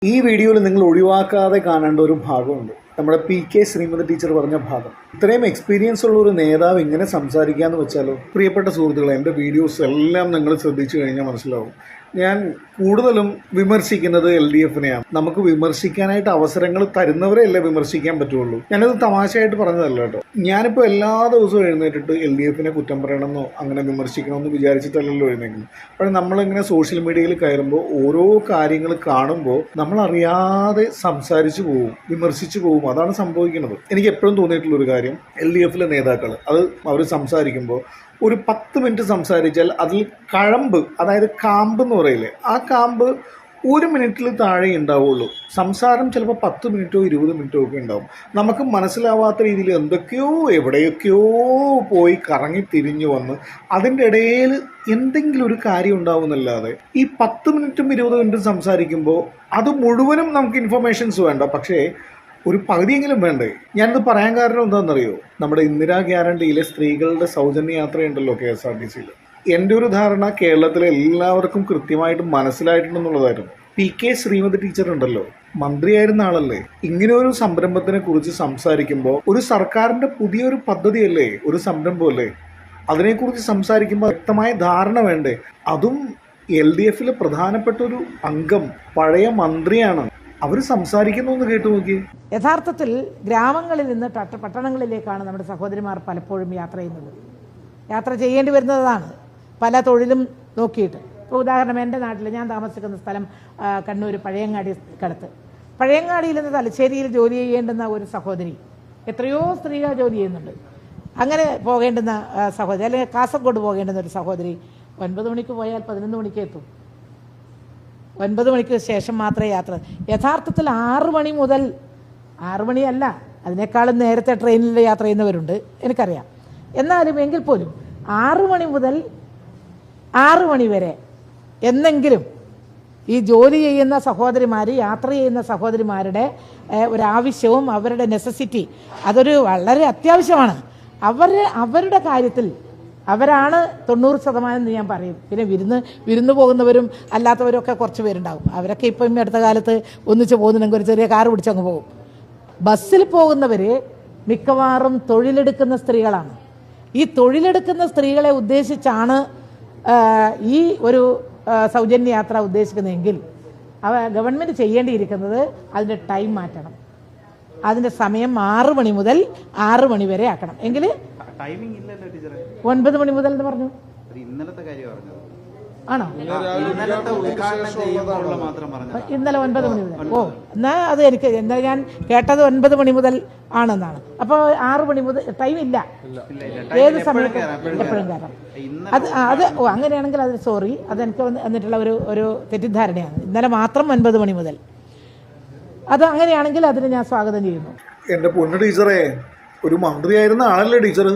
ഈ വീഡിയോയിൽ നിങ്ങൾ ഒഴിവാക്കാതെ കാണേണ്ട ഒരു ഭാഗമുണ്ട്. നമ്മുടെ PK ശ്രീമതി ടീച്ചർ പറഞ്ഞ ഭാഗം. ഇത്രയും എക്സ്പീരിയൻസ് ഉള്ള ഒരു നേതാവ് ഇങ്ങനെ സംസാരിക്കാന്ന് വെച്ചാലോ. പ്രിയപ്പെട്ട സുഹൃത്തുക്കളെ, എൻ്റെ വീഡിയോസ് എല്ലാം നിങ്ങൾ ശ്രദ്ധിച്ചു കഴിഞ്ഞാൽ മനസ്സിലാവും. ഞാൻ കൂടുതലും വിമർശിക്കുന്നത് LDFനെയാണ്. നമുക്ക് വിമർശിക്കാനായിട്ട് അവസരങ്ങൾ തരുന്നവരെയല്ലേ വിമർശിക്കാൻ പറ്റുള്ളൂ. ഞാനത് തമാശയായിട്ട് പറഞ്ഞതല്ല കേട്ടോ. ഞാനിപ്പോൾ എല്ലാ ദിവസവും എഴുന്നേറ്റിട്ട് LDFനെ കുറ്റം പറയണമെന്നോ അങ്ങനെ വിമർശിക്കണമെന്ന് വിചാരിച്ചിട്ടല്ലല്ലോ എഴുന്നേക്കുന്നത്. പക്ഷേ നമ്മളിങ്ങനെ സോഷ്യൽ മീഡിയയിൽ കയറുമ്പോൾ ഓരോ കാര്യങ്ങൾ കാണുമ്പോൾ നമ്മളറിയാതെ സംസാരിച്ചു പോകും, വിമർശിച്ചു പോകും. അതാണ് സംഭവിക്കുന്നത്. എനിക്ക് എപ്പോഴും തോന്നിയിട്ടുള്ളൊരു കാര്യം, LDFലെ നേതാക്കൾ അവർ സംസാരിക്കുമ്പോൾ ഒരു 10 മിനിറ്റ് സംസാരിച്ചാൽ അതിൽ കഴമ്പ്, അതായത് കാമ്പ് എന്ന് പറയില്ലേ, ആ കാമ്പ് 1 മിനിറ്റിൽ താഴെ ഉണ്ടാവുള്ളൂ. സംസാരം ചിലപ്പോൾ 10 മിനിറ്റോ 20 മിനിറ്റോ ഒക്കെ ഉണ്ടാവും. നമുക്ക് മനസ്സിലാവാത്ത രീതിയിൽ എന്തൊക്കെയോ എവിടെയൊക്കെയോ പോയി കറങ്ങി തിരിഞ്ഞു വന്ന് അതിൻ്റെ ഇടയിൽ എന്തെങ്കിലും ഒരു കാര്യം ഉണ്ടാവുന്നല്ലാതെ ഈ 10 മിനിറ്റും 20 മിനിറ്റും സംസാരിക്കുമ്പോൾ അത് മുഴുവനും നമുക്ക് ഇൻഫർമേഷൻസ് വേണ്ട, പക്ഷേ ഒരു പകുതിയെങ്കിലും വേണ്ടേ. ഞാനിത് പറയാൻ കാരണം എന്താണെന്നറിയോ, നമ്മുടെ ഇന്ദിരാ ഗ്യാരണ്ടിയിലെ സ്ത്രീകളുടെ സൗജന്യ യാത്രയുണ്ടല്ലോ KSRTCയിൽ. എൻ്റെ ഒരു ധാരണ കേരളത്തിലെ എല്ലാവർക്കും കൃത്യമായിട്ട് മനസ്സിലായിട്ടുണ്ടെന്നുള്ളതായിരുന്നു. PK ശ്രീമതി ടീച്ചർ ഉണ്ടല്ലോ, മന്ത്രിയായിരുന്ന ആളല്ലേ. ഇങ്ങനെ ഒരു സംരംഭത്തിനെ കുറിച്ച് സംസാരിക്കുമ്പോൾ ഒരു സർക്കാരിൻ്റെ പുതിയൊരു പദ്ധതിയല്ലേ, ഒരു സംരംഭമല്ലേ, അതിനെക്കുറിച്ച് സംസാരിക്കുമ്പോൾ വ്യക്തമായ ധാരണ വേണ്ടേ. അതും LDFിലെ പ്രധാനപ്പെട്ട ഒരു അംഗം, പഴയ മന്ത്രിയാണ്. അവർ സംസാരിക്കുന്നു എന്ന് കേട്ടു നോക്കി. യഥാർത്ഥത്തിൽ ഗ്രാമങ്ങളിൽ നിന്ന് പട്ടണങ്ങളിലേക്കാണ് നമ്മുടെ സഹോദരിമാർ പലപ്പോഴും യാത്ര ചെയ്യേണ്ടി വരുന്നതാണ്, പല തൊഴിലും നോക്കിയിട്ട്. ഇപ്പോൾ ഉദാഹരണം, എൻ്റെ നാട്ടിൽ ഞാൻ താമസിക്കുന്ന സ്ഥലം കണ്ണൂർ പഴയങ്ങാടി പഴയങ്ങാടിയിൽ നിന്ന് തലശ്ശേരിയിൽ ജോലി ചെയ്യേണ്ടുന്ന ഒരു സഹോദരി, എത്രയോ സ്ത്രീകൾ ജോലി ചെയ്യുന്നുണ്ട്. അങ്ങനെ പോകേണ്ടുന്ന സഹോദരി, അല്ലെങ്കിൽ കാസർഗോഡ് പോകേണ്ടുന്ന ഒരു സഹോദരി 9 മണിക്ക് പോയാൽ 11 മണിക്ക് എത്തും. 9 മണിക്ക് ശേഷം മാത്രമേ യാത്ര. യഥാർത്ഥത്തിൽ 6 മണി മുതൽ, 6 മണിയല്ല, അതിനേക്കാളും നേരത്തെ ട്രെയിനിൽ യാത്ര ചെയ്യുന്നവരുണ്ട്, എനിക്കറിയാം. എന്നാലും എങ്കിൽ പോലും 6 മണി മുതൽ 6 മണി വരെ എന്നെങ്കിലും ഈ ജോലി ചെയ്യുന്ന സഹോദരിമാർ, യാത്ര ചെയ്യുന്ന സഹോദരിമാരുടെ ഒരാവശ്യവും അവരുടെ നെസസിറ്റി, അതൊരു വളരെ അത്യാവശ്യമാണ്. അവരുടെ കാര്യത്തിൽ അവരാണ് 90% എന്ന് ഞാൻ പറയും. പിന്നെ വിരുന്ന് പോകുന്നവരും അല്ലാത്തവരും ഒക്കെ കുറച്ച് പേരുണ്ടാവും. അവരൊക്കെ ഇപ്പം അടുത്ത കാലത്ത് ഒന്നിച്ച് പോകുന്നുണ്ടെങ്കിൽ ഒരു ചെറിയ കാറ് പിടിച്ചങ്ങ് പോകും. ബസ്സിൽ പോകുന്നവർ മിക്കവാറും തൊഴിലെടുക്കുന്ന സ്ത്രീകളാണ്. ഈ തൊഴിലെടുക്കുന്ന സ്ത്രീകളെ ഉദ്ദേശിച്ചാണ് ഈ ഒരു സൗജന്യ യാത്ര ഉദ്ദേശിക്കുന്നതെങ്കിൽ ഗവൺമെൻറ് ചെയ്യേണ്ടിയിരിക്കുന്നത് അതിൻ്റെ ടൈം മാറ്റണം. അതിൻ്റെ സമയം 6 മണി മുതൽ 6 മണി വരെ ആക്കണം. എങ്കിൽ 9 മണി മുതൽ എന്ന് പറഞ്ഞു. ആണോ? ഇന്നലെ 9 മണി മുതൽ. ഓ, എന്നാ അത് എന്നാൽ ഞാൻ കേട്ടത് 9 മണി മുതൽ ആണെന്നാണ്. അപ്പോൾ 6 മണി മുതൽ ടൈം ഇല്ല, ഏത് സമയത്ത് എപ്പോഴും കയറാം. അത് അങ്ങനെയാണെങ്കിൽ അത് സോറി, അതെനിക്ക് വന്നിട്ടുള്ള ഒരു തെറ്റിദ്ധാരണയാണ്. ഇന്നലെ മാത്രം 9 മണി മുതൽ. അത് അങ്ങനെയാണെങ്കിൽ അതിന് ഞാൻ സ്വാഗതം ചെയ്യുന്നു. എൻ്റെ പൊന്നു ടീച്ചറെ, ഒരു മന്ത്രിയായിരുന്ന ആളല്ലേ ടീച്ചർ.